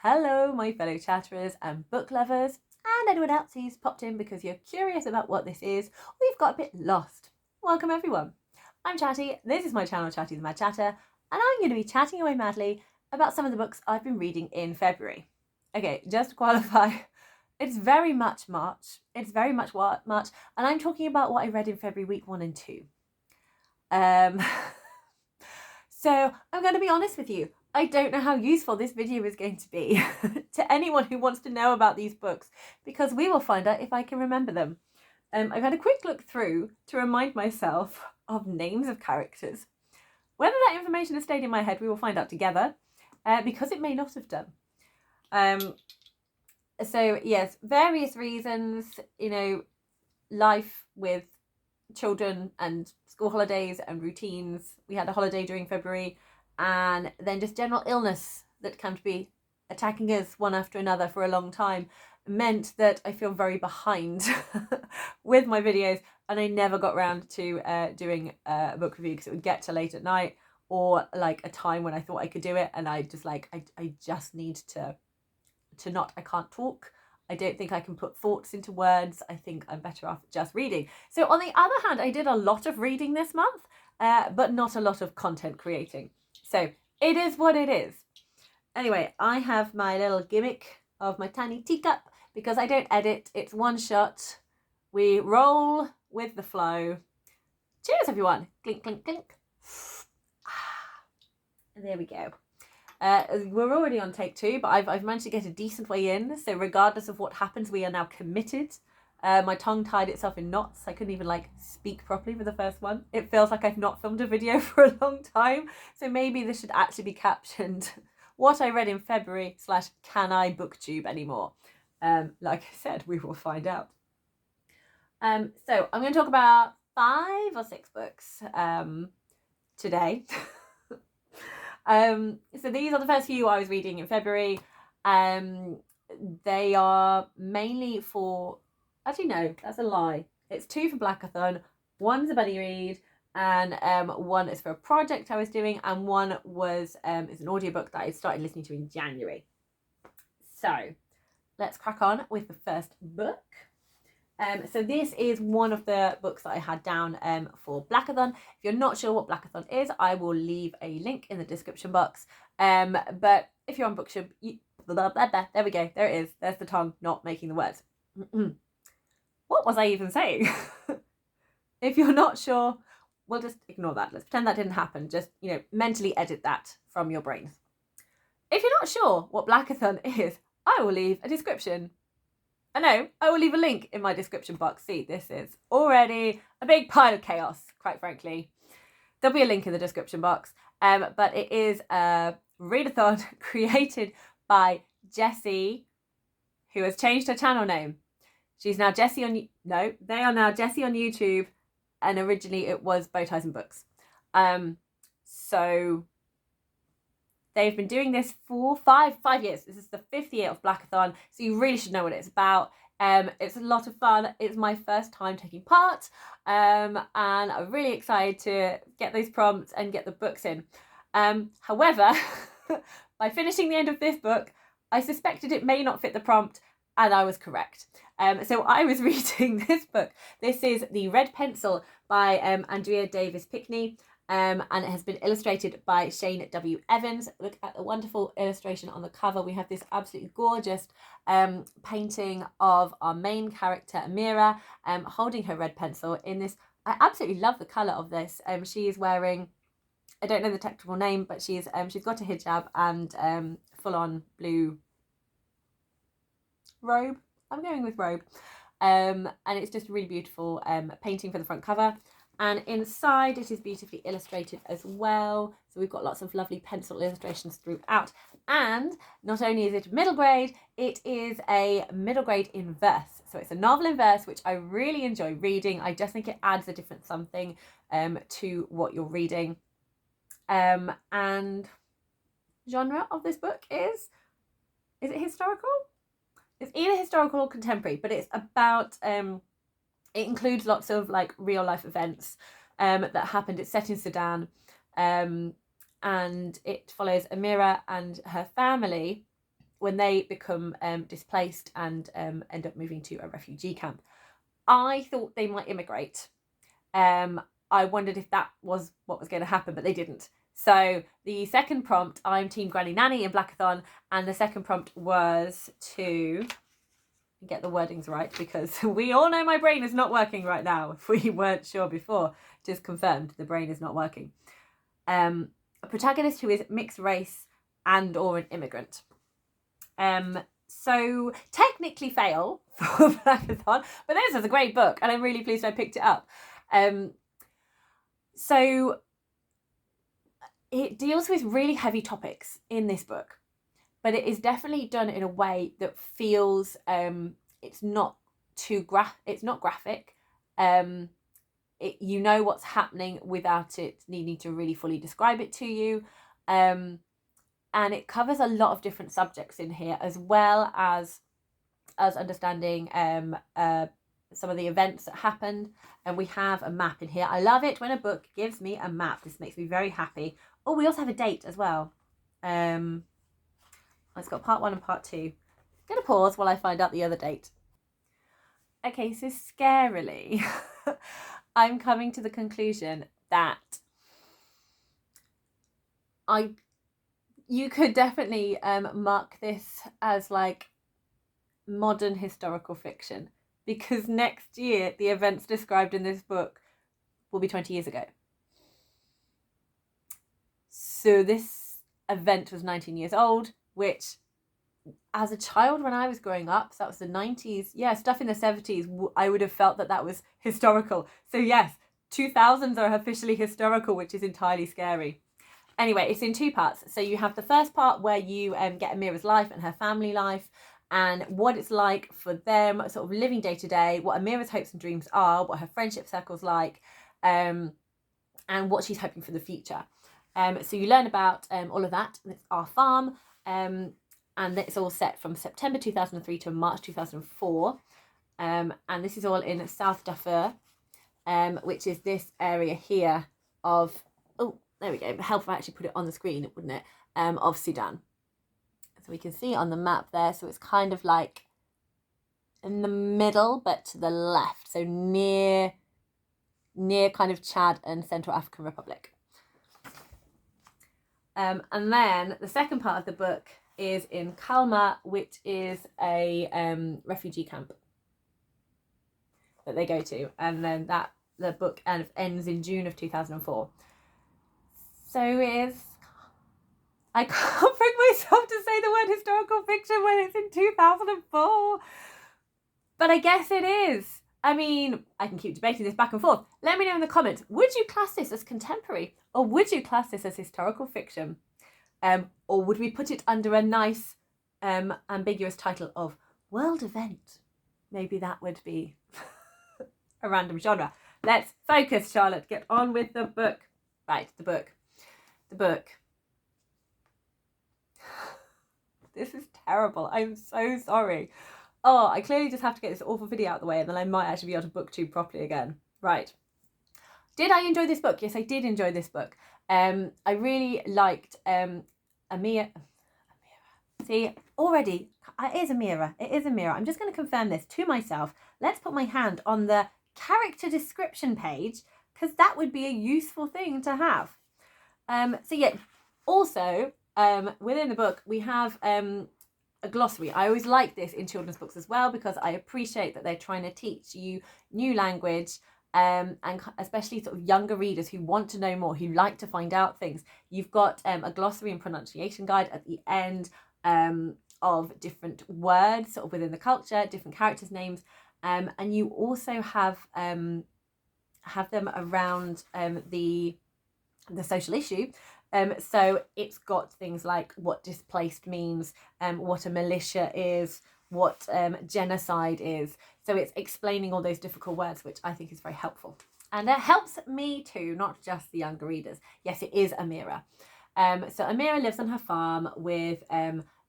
Hello, my fellow chatterers and book lovers, and anyone else who's popped in because you're curious about what this is, or you've got a bit lost. Welcome, everyone. I'm Chatty, this is my channel, Chatty the Mad Chatter, and I'm going to be chatting away madly about some of the books I've been reading in February. Okay, just to qualify, it's very much March. It's very much March, and I'm talking about what I read in February week 1 and 2. So I'm going to be honest with you. I don't know how useful this video is going to be to anyone who wants to know about these books, because we will find out if I can remember them. I've had a quick look through to remind myself of names of characters. Whether that information has stayed in my head, we will find out together, because it may not have done. So yes, various reasons, life with children and school holidays and routines. We had a holiday during February, and then just general illness that can be attacking us one after another for a long time meant that I feel very behind with my videos, and I never got around to doing a book review because it would get to late at night or like a time when I thought I could do it, and I just I just need to not, I can't talk. I don't think I can put thoughts into words. I think I'm better off just reading. So on the other hand, I did a lot of reading this month, but not a lot of content creating. So it is what it is. Anyway, I have my little gimmick of my tiny teacup because I don't edit. It's one shot. We roll with the flow. Cheers, everyone. Clink, clink, clink. And there we go. We're already on take 2, but I've managed to get a decent way in. So regardless of what happens, we are now committed. My tongue tied itself in knots. I couldn't even speak properly for the first one. It feels like I've not filmed a video for a long time. So maybe this should actually be captioned what I read in February / can I booktube anymore? Like I said, we will find out. So I'm going to talk about 5 or 6 books today. So these are the first few I was reading in February. They are mainly for, actually no, that's a lie. It's 2 for Blackathon, 1's a buddy read, and 1 is for a project I was doing, and 1 was is an audiobook that I started listening to in January. So let's crack on with the first book. So this is one of the books that I had down for Blackathon. If you're not sure what Blackathon is, I will leave a link in the description box. But if you're on Booktube, there we go. There it is. There's the tongue not making the words. What was I even saying? If you're not sure, we'll just ignore that. Let's pretend that didn't happen. Just, mentally edit that from your brain. If you're not sure what Blackathon is, I will leave a description. I will leave a link in my description box. See, this is already a big pile of chaos, quite frankly. There'll be a link in the description box. But it is a readathon created by Jessie, who has changed her channel name. She's now Jessie on... No, they are now Jessie on YouTube, and originally it was Bowties and Books. So they've been doing this for 5 years. This is the 5th year of Blackathon, so you really should know what it's about. It's a lot of fun. It's my first time taking part, and I'm really excited to get those prompts and get the books in. However, by finishing the end of this book, I suspected it may not fit the prompt, and I was correct. So I was reading this book. This is The Red Pencil by Andrea Davis Pickney. And it has been illustrated by Shane W. Evans. Look at the wonderful illustration on the cover. We have this absolutely gorgeous painting of our main character, Amira, holding her red pencil in this. I absolutely love the colour of this. She is wearing, I don't know the technical name, but she's got a hijab and full-on blue robe. I'm going with robe. And it's just a really beautiful painting for the front cover. And inside it is beautifully illustrated as well. So we've got lots of lovely pencil illustrations throughout. And not only is it middle grade, it is a middle grade in verse. So it's a novel in verse, which I really enjoy reading. I just think it adds a different something to what you're reading. And genre of this book is it historical? It's either historical or contemporary, but it's about... It includes lots of real life events that happened. It's set in Sudan, and it follows Amira and her family when they become displaced and end up moving to a refugee camp. I thought they might immigrate. I wondered if that was what was going to happen, but they didn't. So the second prompt, I'm Team Granny Nanny in Blackathon, and the second prompt was to get the wordings right, because we all know my brain is not working right now. If we weren't sure before, just confirmed the brain is not working. A protagonist who is mixed race and or an immigrant. So technically fail for Blackathon, but this is a great book and I'm really pleased I picked it up. So it deals with really heavy topics in this book, but it is definitely done in a way that feels it's not graphic. You know what's happening without it needing to really fully describe it to you. And it covers a lot of different subjects in here, as well as understanding some of the events that happened. And we have a map in here. I love it when a book gives me a map. This makes me very happy. Oh, we also have a date as well. It's got part 1 and part 2. I'm going to pause while I find out the other date. Okay, so scarily, I'm coming to the conclusion that you could definitely mark this as like modern historical fiction, because next year the events described in this book will be 20 years ago. So this event was 19 years old, which as a child when I was growing up, so that was the 90s, yeah, stuff in the 70s, I would have felt that was historical. So yes, 2000s are officially historical, which is entirely scary. Anyway, it's in 2 parts. So you have the first part where you get Amira's life and her family life and what it's like for them, sort of living day to day, what Amira's hopes and dreams are, what her friendship circle's like, and what she's hoping for the future. So you learn about all of that. It's our farm, and it's all set from September 2003 to March 2004. And this is all in South Darfur, which is this area here of... There we go. It'd help if I actually put it on the screen, wouldn't it? Of Sudan. So we can see it on the map there. So it's kind of like in the middle, but to the left. So near kind of Chad and Central African Republic. And then the second part of the book is in Kalma, which is a refugee camp that they go to. And then the book kind of ends in June of 2004. So I can't bring myself to say the word historical fiction when it's in 2004. But I guess it is. I mean, I can keep debating this back and forth. Let me know in the comments, would you class this as contemporary? Or would you class this as historical fiction? Or would we put it under a nice ambiguous title of world event? Maybe that would be a random genre. Let's focus, Charlotte. Get on with the book. Right, the book. This is terrible. I'm so sorry. Oh, I clearly just have to get this awful video out of the way and then I might actually be able to booktube properly again. Right. Did I enjoy this book? Yes, I did enjoy this book. I really liked Amira. See, already, it is Amira. It is Amira. I'm just going to confirm this to myself. Let's put my hand on the character description page, because that would be a useful thing to have. So yeah, also within the book we have a glossary. I always like this in children's books as well, because I appreciate that they're trying to teach you new language, and especially sort of younger readers who want to know more, who like to find out things. You've got a glossary and pronunciation guide at the end of different words sort of within the culture, different characters' names, and you also have them around the social issue. So it's got things like what displaced means, what a militia is, what genocide is. So it's explaining all those difficult words, which I think is very helpful. And it helps me too, not just the younger readers. Yes, it is Amira. So Amira lives on her farm with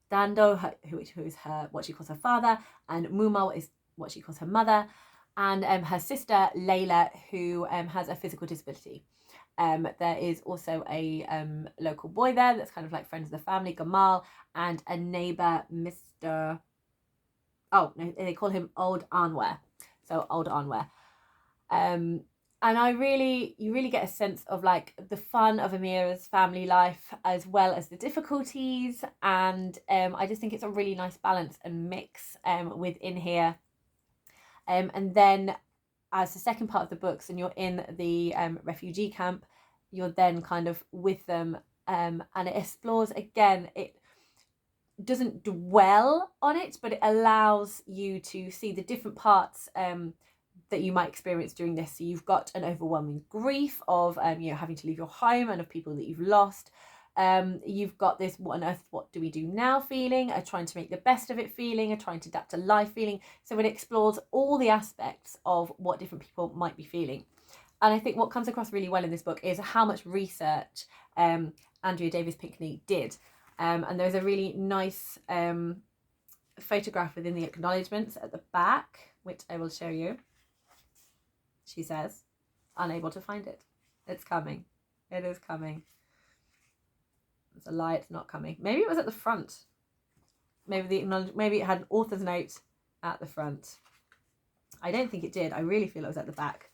Dando, who is what she calls her father, and Muma is what she calls her mother, and her sister Layla, who has a physical disability. There is also a local boy there that's kind of like friends of the family, Gamal, and a neighbour, Mr. Oh, no, they call him Old Anwar. So Old Anwar. And you really get a sense of like the fun of Amira's family life as well as the difficulties. And I just think it's a really nice balance and mix within here. And then as the second part of the books and you're in the refugee camp, you're then kind of with them, and it explores again, it doesn't dwell on it, but it allows you to see the different parts that you might experience during this. So you've got an overwhelming grief of having to leave your home and of people that you've lost. You've got this what on earth, what do we do now feeling, trying to make the best of it feeling, trying to adapt to life feeling. So it explores all the aspects of what different people might be feeling. And I think what comes across really well in this book is how much research Andrea Davis Pinkney did. And there's a really nice photograph within the acknowledgements at the back, which I will show you. She says, unable to find it. It's coming. It is coming. It's a lie, it's not coming. Maybe it was at the front. Maybe it had an author's note at the front. I don't think it did. I really feel it was at the back.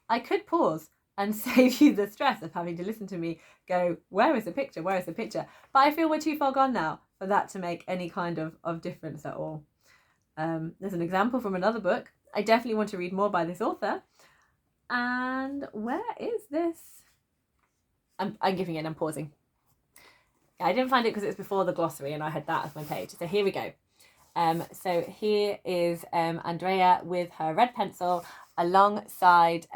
I could pause and save you the stress of having to listen to me go, where is the picture? Where is the picture? But I feel we're too far gone now for that to make any kind of difference at all. There's an example from another book. I definitely want to read more by this author. And where is this? I'm giving it and I'm pausing. I didn't find it because it was before the glossary and I had that as my page. So here we go. So here is Andrea with her red pencil alongside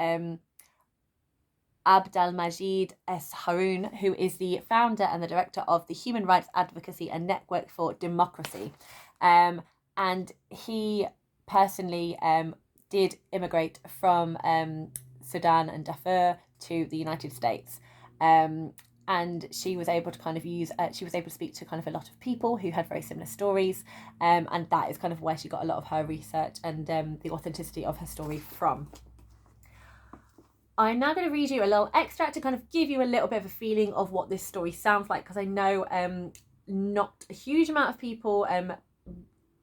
Abdelmajid S. Haroun, who is the founder and the director of the Human Rights Advocacy and Network for Democracy. And he personally did immigrate from Sudan and Darfur to the United States. And she was able to kind of she was able to speak to kind of a lot of people who had very similar stories. And that is kind of where she got a lot of her research and the authenticity of her story from. I'm now going to read you a little extract to kind of give you a little bit of a feeling of what this story sounds like, because I know not a huge amount of people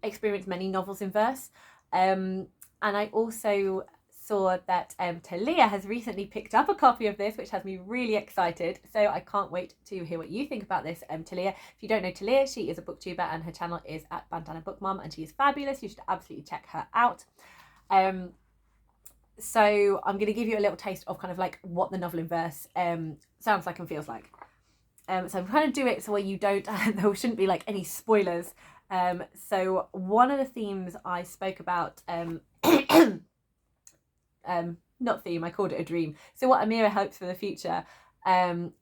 experience many novels in verse. And I also saw that Tallia has recently picked up a copy of this, which has me really excited. So I can't wait to hear what you think about this, Tallia. If you don't know Tallia, she is a booktuber and her channel is at Bandana Book Mom, and she is fabulous. You should absolutely check her out. So I'm going to give you a little taste of kind of like what the novel in verse sounds like and feels like. So I'm trying to do it so where you don't, there shouldn't be like any spoilers. So one of the themes I spoke about, not theme, I called it a dream. So what Amira hopes for the future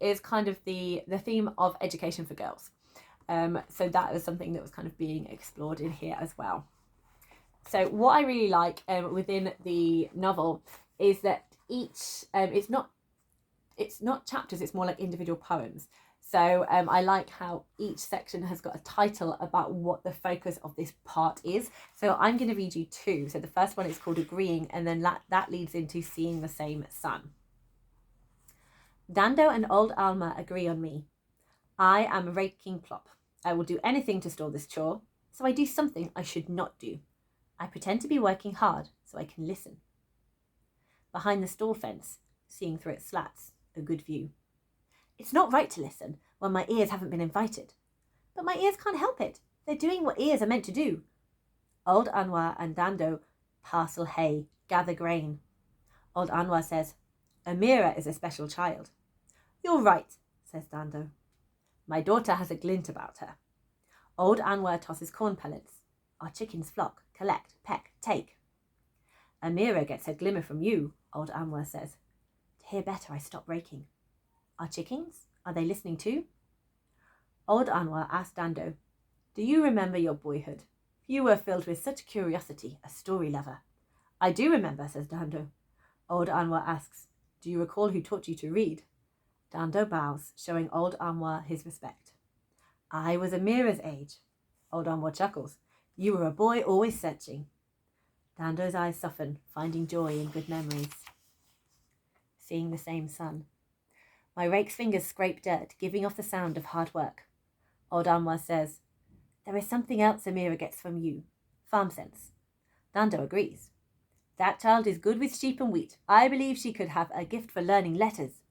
is kind of the theme of education for girls. So that was something that was kind of being explored in here as well. So what I really like within the novel is that each, it's not chapters, it's more like individual poems. So I like how each section has got a title about what the focus of this part is. So I'm going to read you two. So the first one is called Agreeing, and then that leads into Seeing the Same Sun. Dando and old Alma agree on me. I am raking plop. I will do anything to stall this chore, so I do something I should not do. I pretend to be working hard so I can listen. Behind the stall fence, seeing through its slats, a good view. It's not right to listen when my ears haven't been invited. But my ears can't help it. They're doing what ears are meant to do. Old Anwar and Dando parcel hay, gather grain. Old Anwar says, Amira is a special child. You're right, says Dando. My daughter has a glint about her. Old Anwar tosses corn pellets. Our chickens flock, collect, peck, take. Amira gets her glimmer from you, old Anwar says. To hear better, I stop raking. Our chickens? Are they listening too? Old Anwar asked Dando, do you remember your boyhood? You were filled with such curiosity, a story lover. I do remember, says Dando. Old Anwar asks, do you recall who taught you to read? Dando bows, showing old Anwar his respect. I was Amira's age. Old Anwar chuckles. You were a boy always searching. Dando's eyes soften, finding joy in good memories. Seeing the Same Sun. My rake's fingers scrape dirt, giving off the sound of hard work. Old Anwar says, there is something else Amira gets from you. Farm sense. Dando agrees. That child is good with sheep and wheat. I believe she could have a gift for learning letters.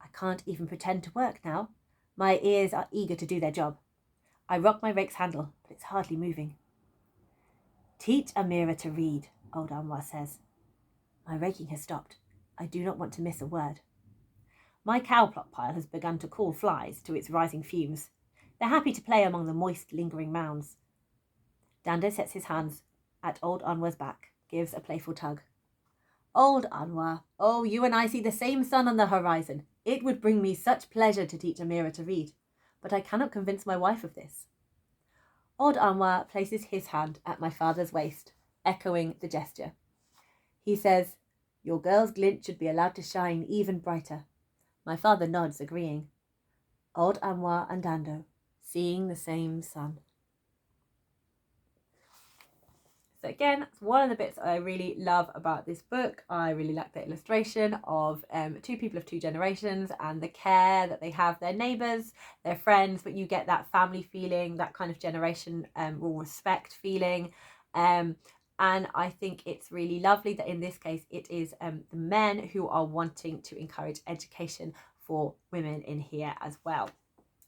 I can't even pretend to work now. My ears are eager to do their job. I rock my rake's handle, but it's hardly moving. Teach Amira to read, Old Anwar says. My raking has stopped. I do not want to miss a word. My cowplot pile has begun to call flies to its rising fumes. They're happy to play among the moist, lingering mounds. Dando sets his hands at Old Anwar's back, gives a playful tug. Old Anwar, oh, you and I see the same sun on the horizon. It would bring me such pleasure to teach Amira to read, but I cannot convince my wife of this. Old Anwar places his hand at my father's waist, echoing the gesture. He says, your girl's glint should be allowed to shine even brighter. My father nods, agreeing. Old Anwar and Dando, seeing the same sun. So again, it's one of the bits I really love about this book. I really like the illustration of two people of two generations and the care that they have their neighbours, their friends, but you get that family feeling, that kind of generation or respect feeling. And I think it's really lovely that in this case it is the men who are wanting to encourage education for women in here as well.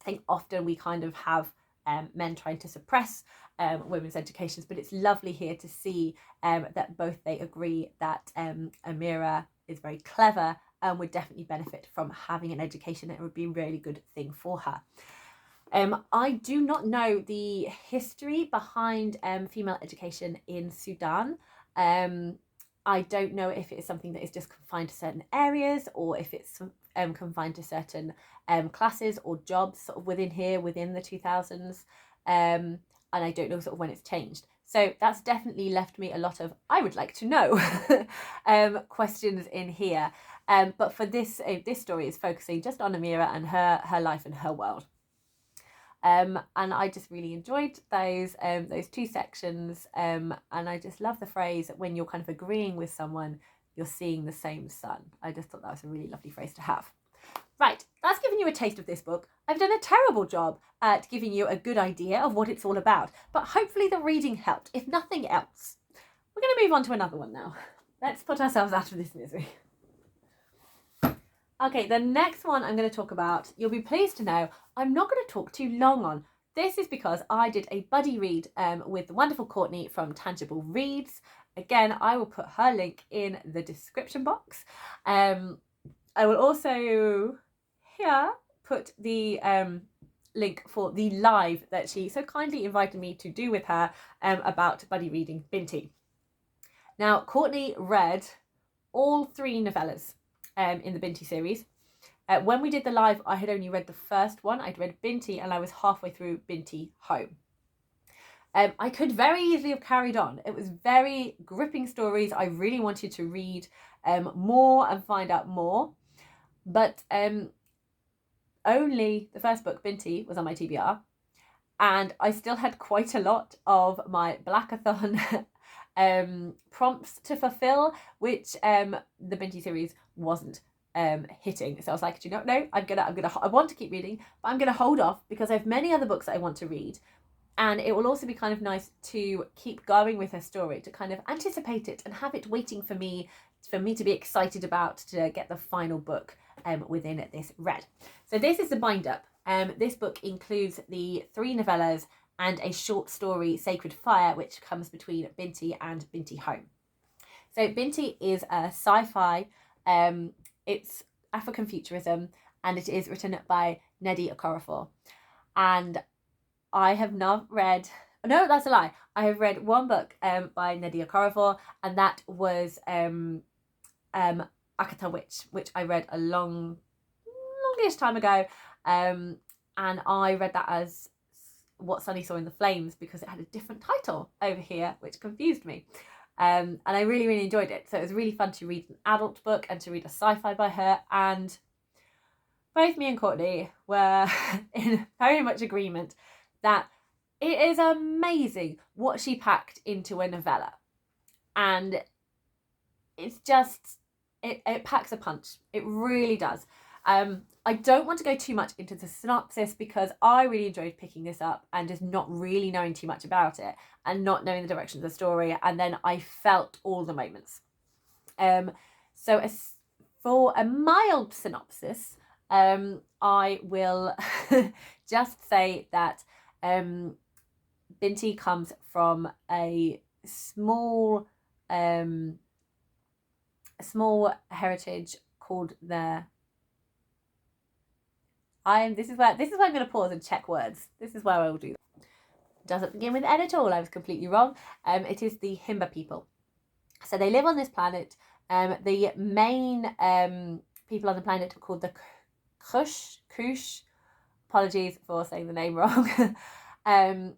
I think often we kind of have men trying to suppress women's educations, but it's lovely here to see that both they agree that Amira is very clever and would definitely benefit from having an education. It would be a really good thing for her. I do not know the history behind female education in Sudan. I don't know if it is something that is just confined to certain areas or if it's confined to certain classes or jobs sort of within here, within the 2000s. And I don't know sort of when it's changed. So that's definitely left me a lot of, I would like to know questions in here. But for this story is focusing just on Amira and her life and her world. And I just really enjoyed those two sections. And I just love the phrase that when you're kind of agreeing with someone, you're seeing the same sun. I just thought that was a really lovely phrase to have. Right, that's given you a taste of this book. I've done a terrible job at giving you a good idea of what it's all about, but hopefully the reading helped, if nothing else. We're going to move on to another one now. Let's put ourselves out of this misery. Okay, the next one I'm going to talk about, you'll be pleased to know, I'm not going to talk too long on. This is because I did a buddy read with the wonderful Courtney from Tangible Reads. Again, I will put her link in the description box. I will also here put the link for the live that she so kindly invited me to do with her about buddy reading Binti. Now, Courtney read all 3 novellas in the Binti series. When we did the live, I had only read the first one. I'd read Binti and I was halfway through Binti Home. I could very easily have carried on. It was very gripping stories. I really wanted to read more and find out more. But only the first book, Binti, was on my TBR. And I still had quite a lot of my Blackathon prompts to fulfill, which the Binti series wasn't hitting. So I was like, do you know, no, I want to keep reading, but I'm gonna hold off because I have many other books that I want to read. And it will also be kind of nice to keep going with her story, to kind of anticipate it and have it waiting for me to be excited about, to get the final book within this read. So this is the bind up. This book includes the 3 novellas and a short story, Sacred Fire, which comes between Binti and Binti Home. So Binti is a sci-fi, it's African futurism, and it is written by Nnedi Okorafor. And I have not read, no, that's a lie. I have read one book by Nnedi Okorafor, and that was Akata Witch, which I read a longish time ago. And I read that as What Sunny Saw in the Flames because it had a different title over here, which confused me. And I really, really enjoyed it. So it was really fun to read an adult book and to read a sci-fi by her. And both me and Courtney were in very much agreement that it is amazing what she packed into a novella. And it's just, it packs a punch. It really does. I don't want to go too much into the synopsis because I really enjoyed picking this up and just not really knowing too much about it and not knowing the direction of the story, and then I felt all the moments. So for a mild synopsis, I will just say that Binti comes from a small heritage called the this is where I'm going to pause and check words. This is where I will do that. Doesn't begin with N at all. I was completely wrong. It is the Himba people. So they live on this planet. The main people on the planet are called the Kush. Apologies for saying the name wrong. And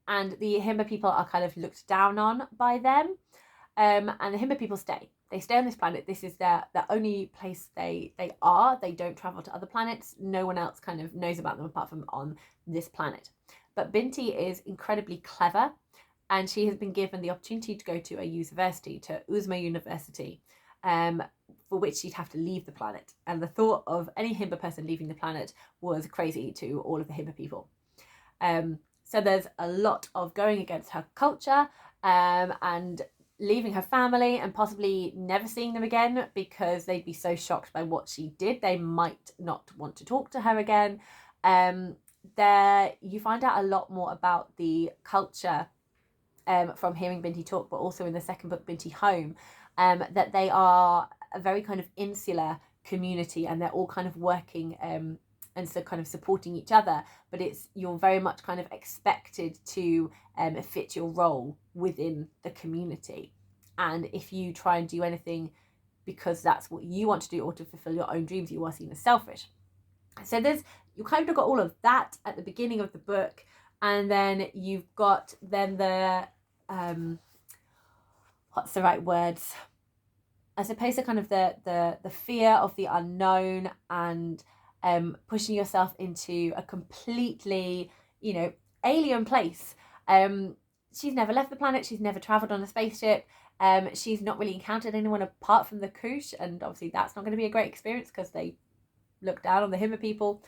the Himba people are kind of looked down on by them. And the Himba people stay. They stay on this planet. This is the only place they are. They don't travel to other planets. No one else kind of knows about them apart from on this planet. But Binti is incredibly clever, and she has been given the opportunity to go to a university, to Uzma University, for which she'd have to leave the planet. And the thought of any Himba person leaving the planet was crazy to all of the Himba people. So there's a lot of going against her culture, and leaving her family and possibly never seeing them again because they'd be so shocked by what she did. They might not want to talk to her again. There you find out a lot more about the culture from hearing Binti talk, but also in the second book, Binti Home, that they are a very kind of insular community, and they're all kind of working and so kind of supporting each other, but you're very much kind of expected to fit your role within the community. And if you try and do anything because that's what you want to do or to fulfill your own dreams, you are seen as selfish. So you kind of got all of that at the beginning of the book, and then you've got the what's the right words? I suppose the kind of the fear of the unknown, and pushing yourself into a completely, alien place. She's never left the planet. She's never traveled on a spaceship. She's not really encountered anyone apart from the Kush, and obviously that's not going to be a great experience because they look down on the Himba people.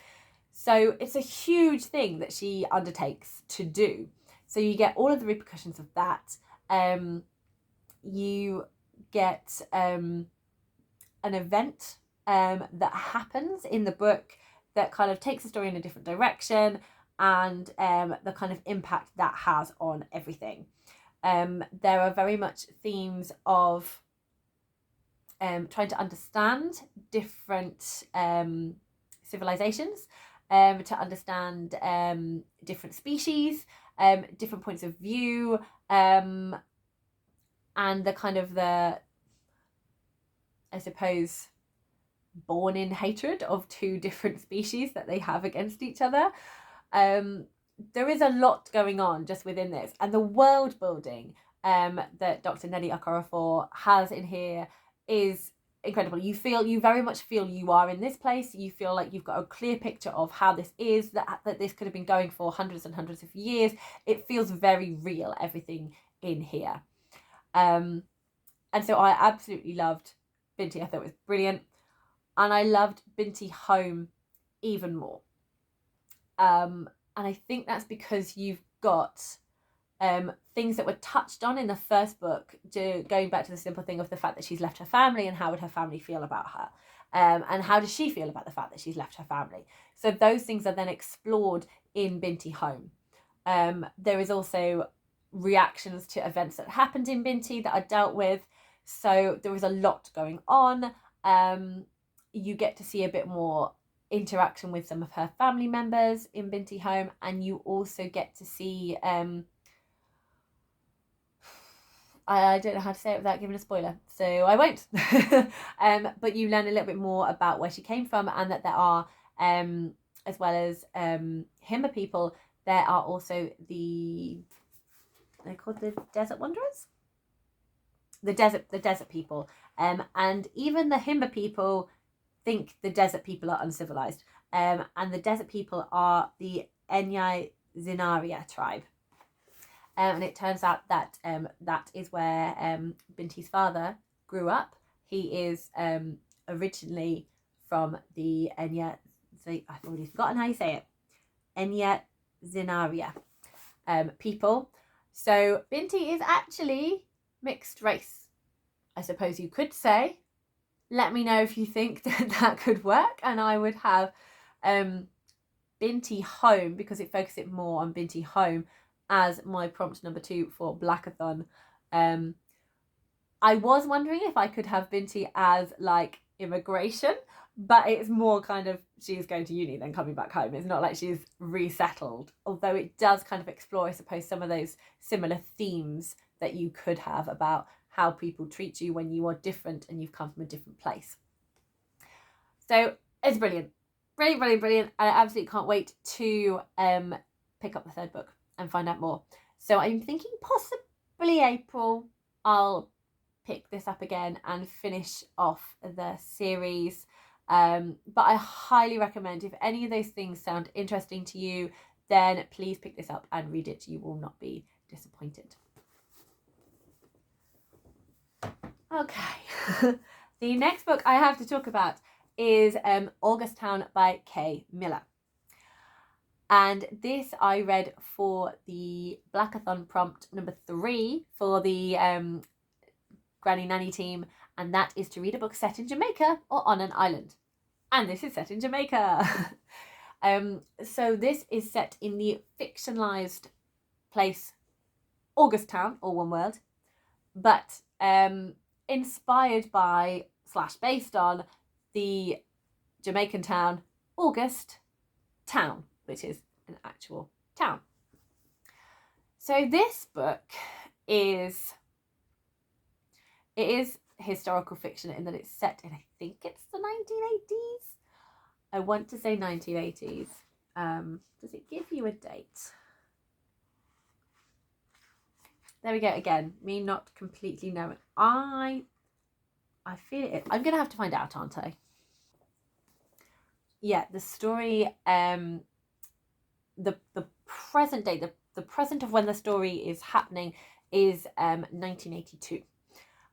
So it's a huge thing that she undertakes to do. So you get all of the repercussions of that. You get an event that happens in the book that kind of takes the story in a different direction, and the kind of impact that has on everything. There are very much themes of trying to understand different civilizations, to understand different species, different points of view, and the kind of I suppose, born in hatred of two different species that they have against each other. There is a lot going on just within this, and the world building that Dr. Nelly Okorafor has in here is incredible. You very much feel you are in this place. You feel like you've got a clear picture of how this is, that this could have been going for hundreds and hundreds of years. It feels very real, everything in here. And so I absolutely loved Binti. I thought it was brilliant. And I loved Binti Home even more. And I think that's because you've got things that were touched on in the first book, going back to the simple thing of the fact that she's left her family, and how would her family feel about her, and how does she feel about the fact that she's left her family. So those things are then explored in Binti Home. There is also reactions to events that happened in Binti that are dealt with. So there is a lot going on. You get to see a bit more interaction with some of her family members in Binti Home, and you also get to see I don't know how to say it without giving a spoiler, so I won't. But you learn a little bit more about where she came from, and that there are, as well as Himba people, there are also they're called the Desert Wanderers? The desert people. And even the Himba people think the desert people are uncivilized. And the desert people are the Enyai Zinaria tribe. And it turns out that that is where Binti's father grew up. He is originally from the Enya, I've already forgotten how you say it, Enya Zinaria people. So Binti is actually mixed race, I suppose you could say. Let me know if you think that could work, and I would have Binti home, because it focuses it more on Binti home, as my prompt number 2 for Blackathon. I was wondering if I could have Binti as like immigration, but it's more kind of she's going to uni then coming back home. It's not like she's resettled, although it does kind of explore, I suppose, some of those similar themes that you could have about how people treat you when you are different and you've come from a different place. So it's brilliant. Brilliant, brilliant, brilliant. I absolutely can't wait to pick up the 3rd book and find out more. So I'm thinking possibly April I'll pick this up again and finish off the series. But I highly recommend, if any of those things sound interesting to you, then please pick this up and read it. You will not be disappointed. Okay. The next book I have to talk about is Augustown by Kay Miller. And this I read for the Blackathon prompt number 3 for the Granny Nanny team, and that is to read a book set in Jamaica or on an island. And this is set in Jamaica. So this is set in the fictionalized place Augustown, all one word, but inspired by / based on the Jamaican town Augustown, which is an actual town. So this book is historical fiction in that it's set in, I think it's the 1980s. I want to say 1980s. Does it give you a date? There we go again. Me not completely knowing. I feel it. I'm gonna have to find out, aren't I? Yeah, the story. The present day, the present of when the story is happening is 1982.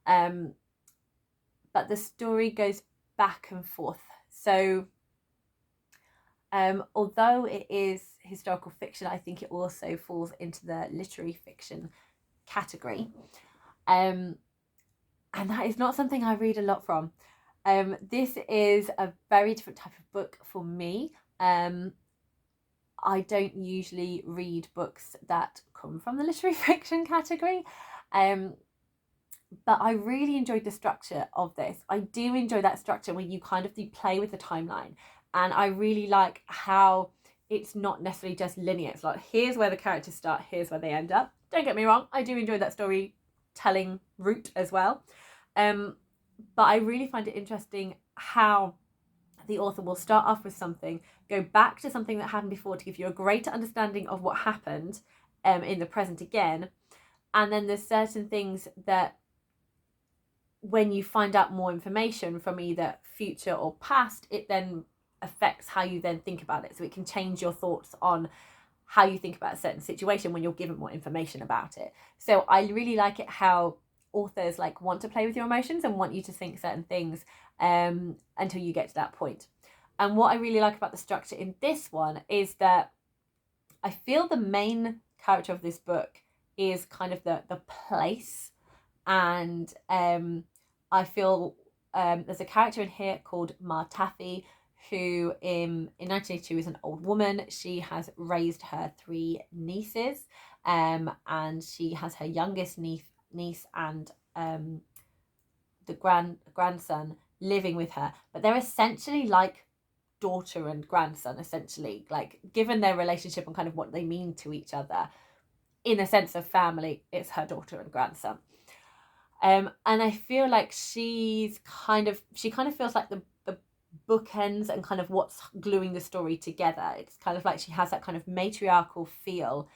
But the story goes back and forth. So although it is historical fiction, I think it also falls into the literary fiction category. And that is not something I read a lot from. This is a very different type of book for me. I don't usually read books that come from the literary fiction category. But I really enjoyed the structure of this. I do enjoy that structure where you kind of do play with the timeline. And I really like how it's not necessarily just linear. It's like, here's where the characters start, here's where they end up. Don't get me wrong, I do enjoy that storytelling route as well. But I really find it interesting how the author will start off with something, go back to something that happened before to give you a greater understanding of what happened in the present again. And then there's certain things that when you find out more information from either future or past, it then affects how you then think about it. So it can change your thoughts on how you think about a certain situation when you're given more information about it. So I really like it how authors like want to play with your emotions and want you to think certain things until you get to that point. And what I really like about the structure in this one is that I feel the main character of this book is kind of the place. And I feel there's a character in here called Ma Taffy, who in 1982 is an old woman. She has raised her 3 nieces, and she has her youngest niece and the grandson living with her. But they're essentially like daughter and grandson, essentially, like given their relationship and kind of what they mean to each other. In a sense of family, it's her daughter and grandson. And I feel like she kind of feels like the bookends and kind of what's gluing the story together. It's kind of like she has that kind of matriarchal feel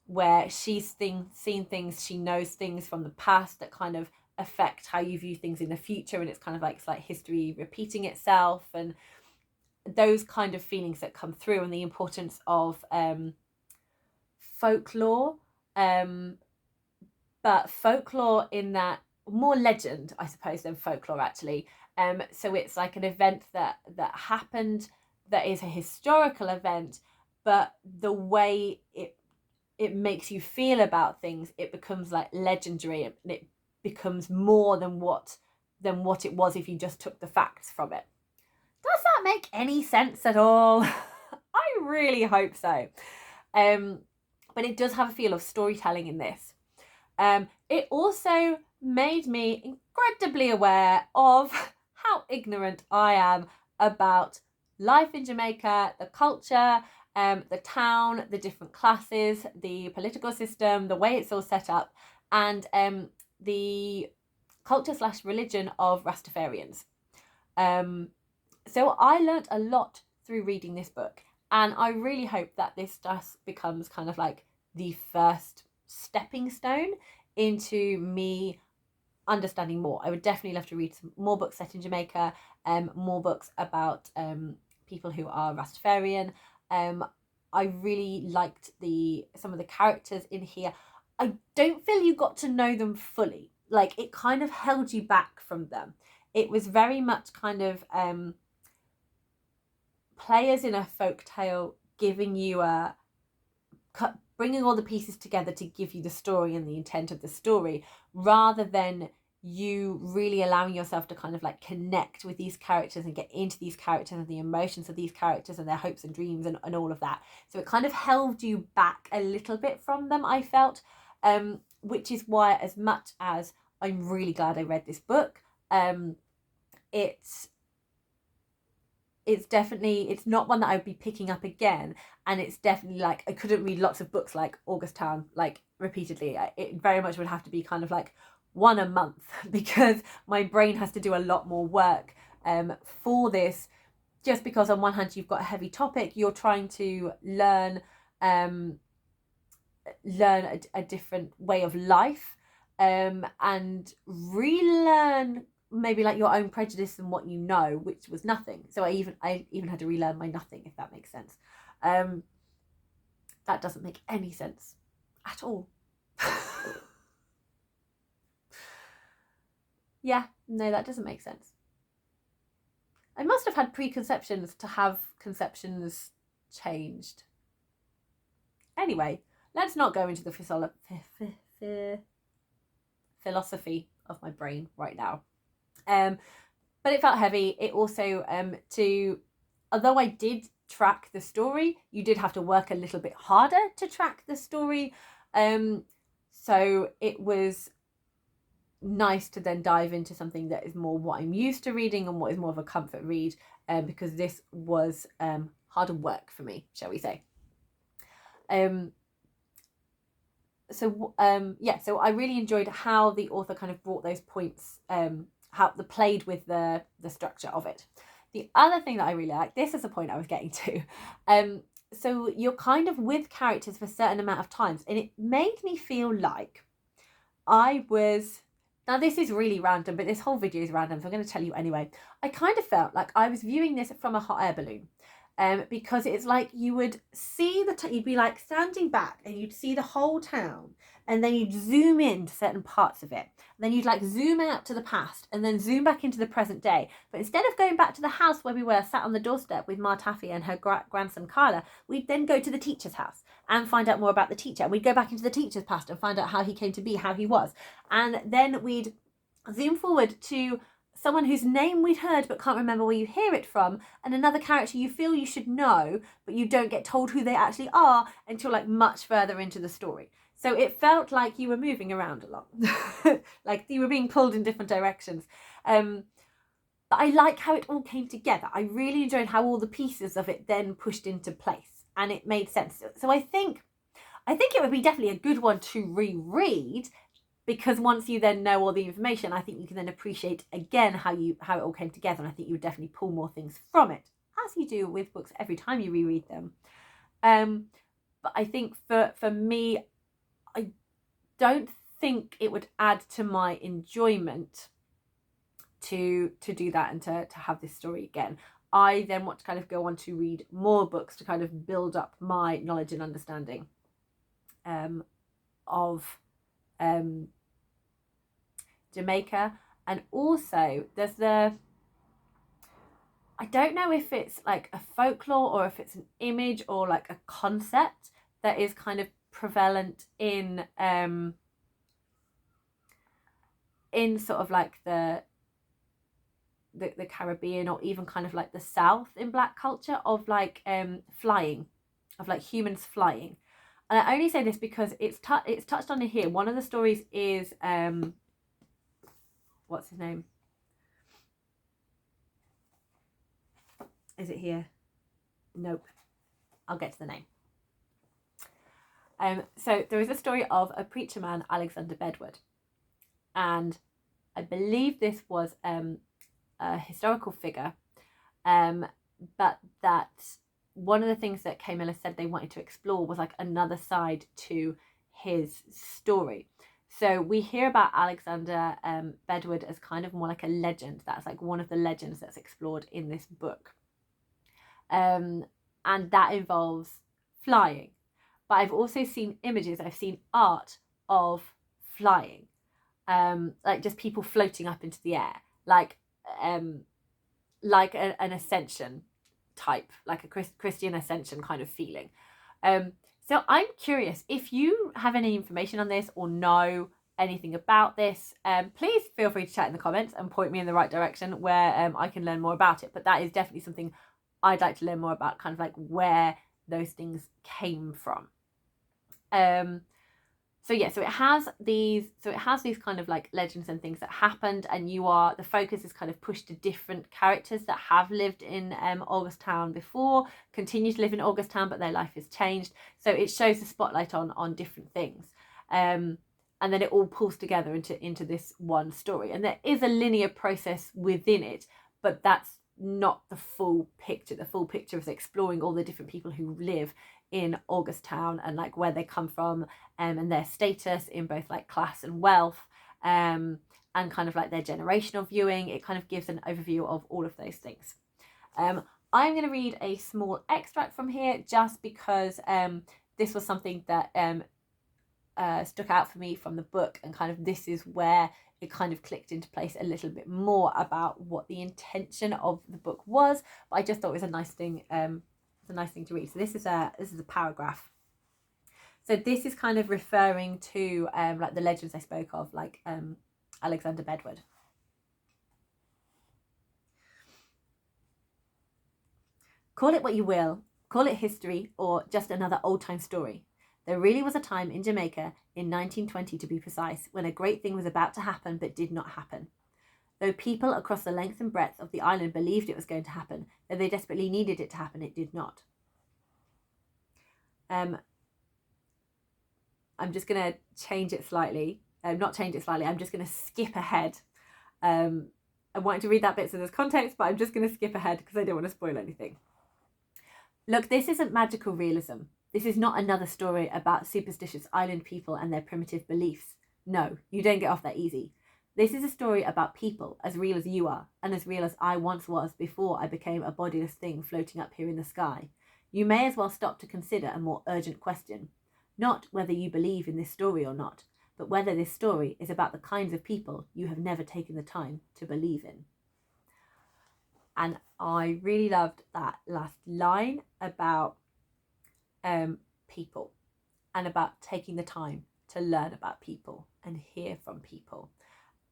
where she's seen things, she knows things from the past that kind of affect how you view things in the future, and it's kind of like it's like history repeating itself, and those kind of feelings that come through, and the importance of folklore, but folklore in that more legend, I suppose, than folklore actually. So it's like an event that happened, that is a historical event, but the way it makes you feel about things, it becomes like legendary, and it becomes more than what it was if you just took the facts from it. Does that make any sense at all? I really hope so. But it does have a feel of storytelling in this. It also made me incredibly aware of how ignorant I am about life in Jamaica, the culture, the town, the different classes, the political system, the way it's all set up, and the culture / religion of Rastafarians. So I learnt a lot through reading this book, and I really hope that this just becomes kind of like the first stepping stone into me understanding more. I would definitely love to read some more books set in Jamaica, more books about people who are Rastafarian. I really liked some of the characters in here. I don't feel you got to know them fully. Like, it kind of held you back from them. It was very much kind of players in a folktale giving you bringing all the pieces together to give you the story and the intent of the story, rather than you really allowing yourself to kind of like connect with these characters and get into these characters and the emotions of these characters and their hopes and dreams and all of that. So it kind of held you back a little bit from them, I felt, which is why, as much as I'm really glad I read this book, it's definitely, it's not one that I would be picking up again, and it's definitely like, I couldn't read lots of books like Augustown like repeatedly. It very much would have to be kind of like one a month, because my brain has to do a lot more work for this, just because on one hand you've got a heavy topic, you're trying to learn a different way of life, and relearn maybe like your own prejudice and what you know, which was nothing. So I even had to relearn my nothing, if that makes sense. That doesn't make any sense at all. Yeah, no, that doesn't make sense. I must have had preconceptions to have conceptions changed. Anyway, let's not go into the philosophy of my brain right now. But it felt heavy. It also, although I did track the story, you did have to work a little bit harder to track the story. So it was nice to then dive into something that is more what I'm used to reading and what is more of a comfort read, because this was harder work for me, shall we say. So I really enjoyed how the author kind of brought those points, how they played with the structure of it. The other thing that I really liked, this is the point I was getting to, so you're kind of with characters for a certain amount of times, and it made me feel like I was, now this is really random, but this whole video is random, so I'm going to tell you anyway. I kind of felt like I was viewing this from a hot air balloon. Because it's like you would see you'd be like standing back and you'd see the whole town, and then you'd zoom in to certain parts of it. Then you'd like zoom out to the past and then zoom back into the present day. But instead of going back to the house where we were sat on the doorstep with Ma Taffy and her grandson Carla, we'd then go to the teacher's house and find out more about the teacher. We'd go back into the teacher's past and find out how he came to be, how he was. And then we'd zoom forward to someone whose name we'd heard but can't remember where you hear it from, and another character you feel you should know but you don't get told who they actually are until like much further into the story. So it felt like you were moving around a lot, like you were being pulled in different directions. But I like how it all came together. I really enjoyed how all the pieces of it then pushed into place, and it made sense. So I think it would be definitely a good one to reread, because once you then know all the information, I think you can then appreciate again how it all came together, and I think you would definitely pull more things from it, as you do with books every time you reread them. But I think for me, I don't think it would add to my enjoyment to do that and to have this story again. I then want to kind of go on to read more books to kind of build up my knowledge and understanding of Jamaica. And also there's I don't know if it's like a folklore or if it's an image or like a concept that is kind of prevalent in sort of like the Caribbean, or even kind of like the South in Black culture, of like flying, of like humans flying. And I only say this because it's touched on in here. One of the stories is what's his name? Is it here? Nope. I'll get to the name. So there is a story of a preacher man, Alexander Bedward, and I believe this was a historical figure, but that one of the things that Kay Miller said they wanted to explore was like another side to his story. So we hear about Alexander Bedward as kind of more like a legend. That's like one of the legends that's explored in this book. And that involves flying. But I've also seen images, I've seen art of flying, like just people floating up into the air, like an ascension type, like a Christian ascension kind of feeling. So I'm curious if you have any information on this or know anything about this. Please feel free to chat in the comments and point me in the right direction where I can learn more about it. But that is definitely something I'd like to learn more about, kind of like where those things came from. So it has these kind of like legends and things that happened, and the focus is kind of pushed to different characters that have lived in Augustown before, continue to live in Augustown, but their life has changed. So it shows the spotlight on different things. And then it all pulls together into this one story. And there is a linear process within it, but that's not the full picture. The full picture is exploring all the different people who live in Augustown and like where they come from, and their status in both like class and wealth, and kind of like their generational viewing. It kind of gives an overview of all of those things. I'm going to read a small extract from here just because this was something that stuck out for me from the book, and kind of this is where it kind of clicked into place a little bit more about what the intention of the book was. But I just thought it was a nice thing. It's a nice thing to read. So this is a paragraph. So this is kind of referring to like the legends I spoke of, like Alexander Bedward. Call it what you will, call it history or just another old-time story. There really was a time in Jamaica, in 1920 to be precise, when a great thing was about to happen but did not happen. Though people across the length and breadth of the island believed it was going to happen, though they desperately needed it to happen, it did not. I'm just going to change it slightly. Not change it slightly, I'm just going to skip ahead. I wanted to read that bit so there's context, but I'm just going to skip ahead because I don't want to spoil anything. Look, this isn't magical realism. This is not another story about superstitious island people and their primitive beliefs. No, you don't get off that easy. This is a story about people as real as you are, and as real as I once was before I became a bodiless thing floating up here in the sky. You may as well stop to consider a more urgent question. Not whether you believe in this story or not, but whether this story is about the kinds of people you have never taken the time to believe in. And I really loved that last line about people, and about taking the time to learn about people and hear from people.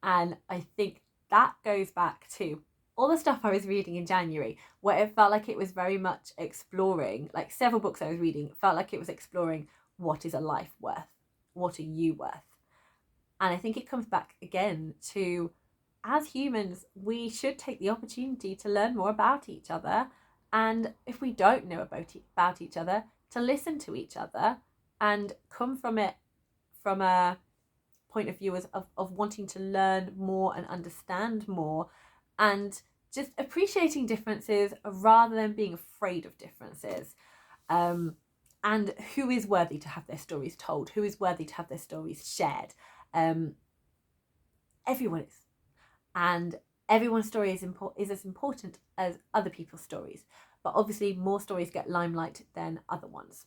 And I think that goes back to all the stuff I was reading in January, where it felt like it was very much exploring, like several books I was reading felt like it was exploring what is a life worth, what are you worth. And I think it comes back again to, as humans, we should take the opportunity to learn more about each other, and if we don't know about each other, to listen to each other and come from it from a point of view of wanting to learn more and understand more, and just appreciating differences rather than being afraid of differences. And who is worthy to have their stories told, who is worthy to have their stories shared. Everyone is, and everyone's story is as important as other people's stories, but obviously more stories get limelight than other ones.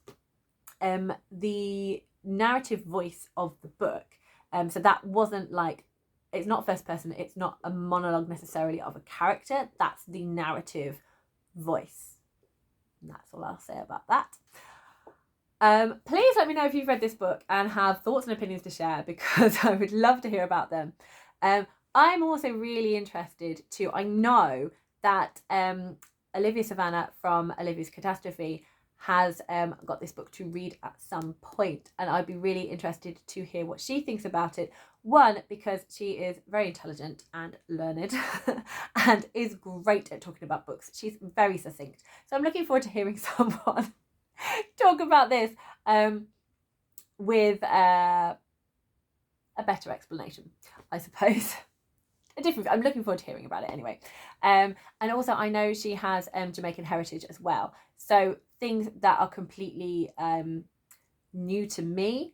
The narrative voice of the book, so that wasn't like it's not first person, it's not a monologue necessarily of a character, that's the narrative voice. And that's all I'll say about that. Please let me know if you've read this book and have thoughts and opinions to share, because I would love to hear about them. I'm also really interested to, I know that Olivia Savannah from Olivia's Catastrophe has got this book to read at some point, and I'd be really interested to hear what she thinks about it. One, because she is very intelligent and learned and is great at talking about books. She's very succinct. So I'm looking forward to hearing someone talk about this with a better explanation, I suppose. I'm looking forward to hearing about it anyway. And also I know she has Jamaican heritage as well. So things that are completely new to me,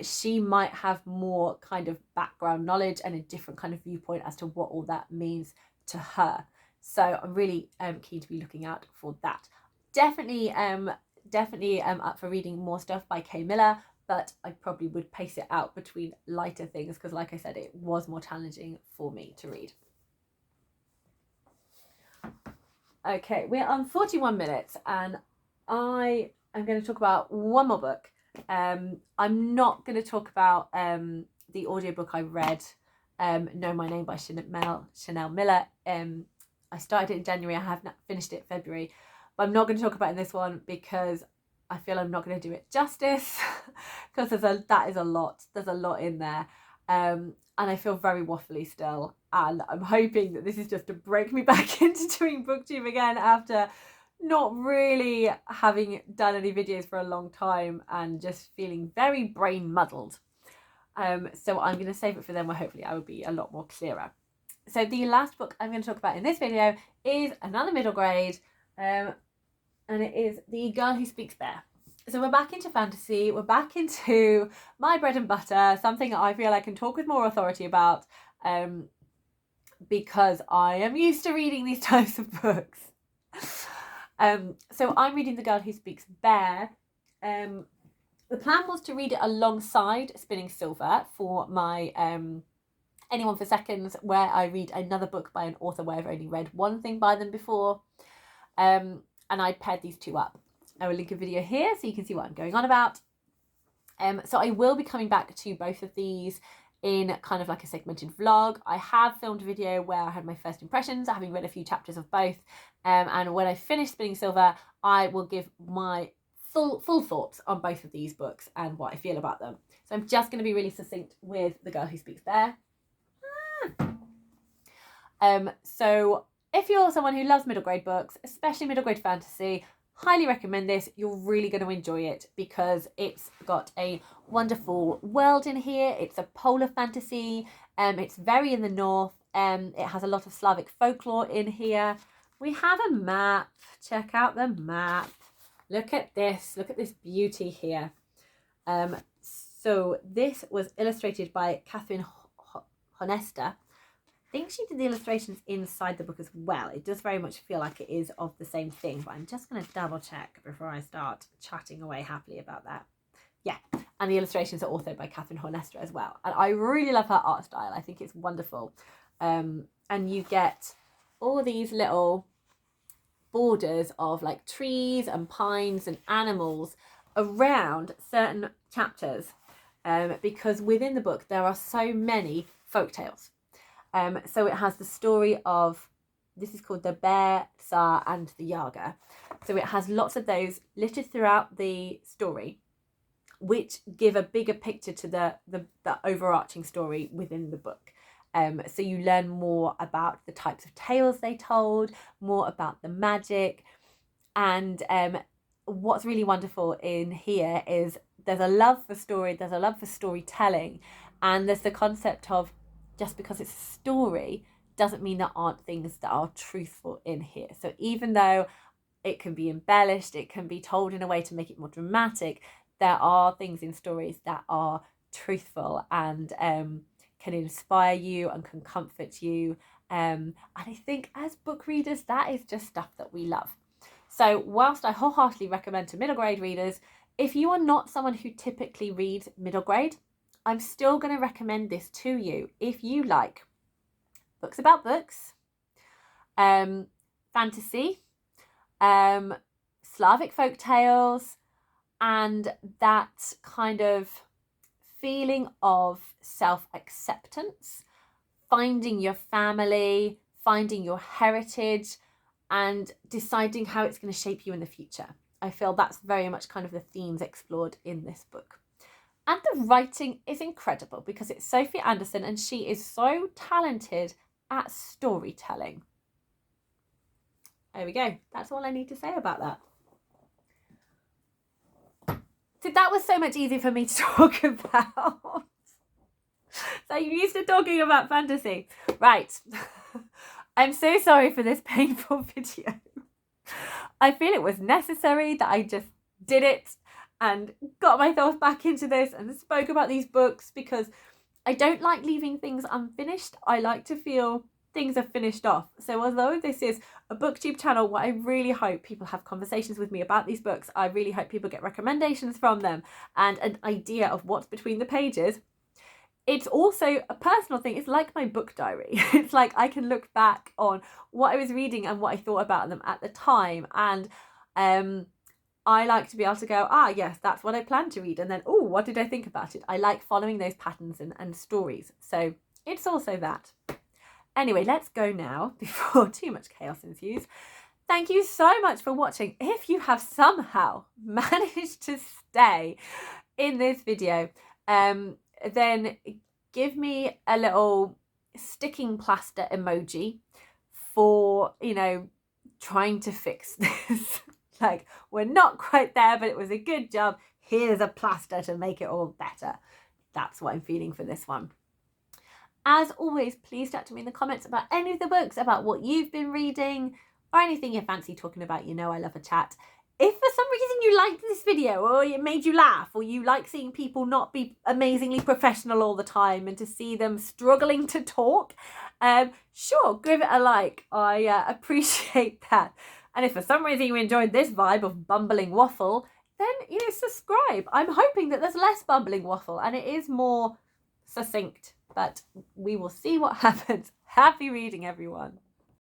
she might have more kind of background knowledge and a different kind of viewpoint as to what all that means to her. So I'm really keen to be looking out for that. Definitely up for reading more stuff by Kay Miller, but I probably would pace it out between lighter things because, like I said, it was more challenging for me to read. Okay, we're on 41 minutes and I am going to talk about one more book. I'm not going to talk about the audiobook I read, Know My Name by Chanel Miller. I started it in January, I have not finished it in February, but I'm not going to talk about it in this one because I feel I'm not going to do it justice because that is a lot. There's a lot in there. And I feel very waffly still. And I'm hoping that this is just to break me back into doing Booktube again after not really having done any videos for a long time and just feeling very brain muddled. So I'm going to save it for them where hopefully I will be a lot more clearer. So the last book I'm going to talk about in this video is another middle grade, and it is The Girl Who Speaks Bear. So we're back into fantasy, we're back into my bread and butter, something that I feel I can talk with more authority about, because I am used to reading these types of books. So I'm reading The Girl Who Speaks Bear. The plan was to read it alongside Spinning Silver for my Anyone for Seconds, where I read another book by an author where I've only read one thing by them before. And I paired these two up. I will link a video here so you can see what I'm going on about. So I will be coming back to both of these in kind of like a segmented vlog. I have filmed a video where I had my first impressions, having read a few chapters of both. And when I finish Spinning Silver, I will give my full thoughts on both of these books and what I feel about them. So I'm just going to be really succinct with The Girl Who Speaks Bear. So if you're someone who loves middle grade books, especially middle grade fantasy, highly recommend this. You're really going to enjoy it because it's got a wonderful world in here. It's a polar fantasy. It's very in the north. It has a lot of Slavic folklore in here. We have a map. Check out the map. Look at this. Look at this beauty here. So this was illustrated by Catherine Honesta. I think she did the illustrations inside the book as well. It does very much feel like it is of the same thing, but I'm just going to double check before I start chatting away happily about that. Yeah, and the illustrations are authored by Catherine Honesta as well. And I really love her art style. I think it's wonderful. And you get all these little borders of like trees and pines and animals around certain chapters, because within the book there are so many folk tales. So it has the story of, this is called the Bear, Tsar and the Yaga. So it has lots of those littered throughout the story, which give a bigger picture to the overarching story within the book. So you learn more about the types of tales they told, more about the magic. And what's really wonderful in here is there's a love for story, there's a love for storytelling, and there's the concept of just because it's a story doesn't mean there aren't things that are truthful in here. So even though it can be embellished, it can be told in a way to make it more dramatic, there are things in stories that are truthful and can inspire you and can comfort you. And I think as book readers, that is just stuff that we love. So whilst I wholeheartedly recommend to middle grade readers, if you are not someone who typically reads middle grade, I'm still going to recommend this to you if you like books about books, fantasy, Slavic folk tales, and that kind of feeling of self-acceptance, finding your family, finding your heritage, and deciding how it's going to shape you in the future. I feel that's very much kind of the themes explored in this book. And the writing is incredible because it's Sophie Anderson and she is so talented at storytelling. There we go. That's all I need to say about that. So that was so much easier for me to talk about. So you're used to talking about fantasy. Right. I'm so sorry for this painful video. I feel it was necessary that I just did it and got myself back into this and spoke about these books because I don't like leaving things unfinished. I like to feel things are finished off. So although this is a booktube channel where I really hope people have conversations with me about these books, I really hope people get recommendations from them and an idea of what's between the pages, it's also a personal thing. It's like my book diary. It's like I can look back on what I was reading and what I thought about them at the time. And I like to be able to go, yes, that's what I planned to read. And then, what did I think about it? I like following those patterns and stories. So it's also that. Anyway, let's go now before too much chaos ensues. Thank you so much for watching. If you have somehow managed to stay in this video, then give me a little sticking plaster emoji for, trying to fix this. Like, we're not quite there, but it was a good job. Here's a plaster to make it all better. That's what I'm feeling for this one. As always, please chat to me in the comments about any of the books, about what you've been reading, or anything you fancy talking about. I love a chat. If for some reason you liked this video, or it made you laugh, or you like seeing people not be amazingly professional all the time and to see them struggling to talk, sure, give it a like. I appreciate that. And if for some reason you enjoyed this vibe of bumbling waffle, then, subscribe. I'm hoping that there's less bumbling waffle and it is more succinct, but we will see what happens. Happy reading, everyone.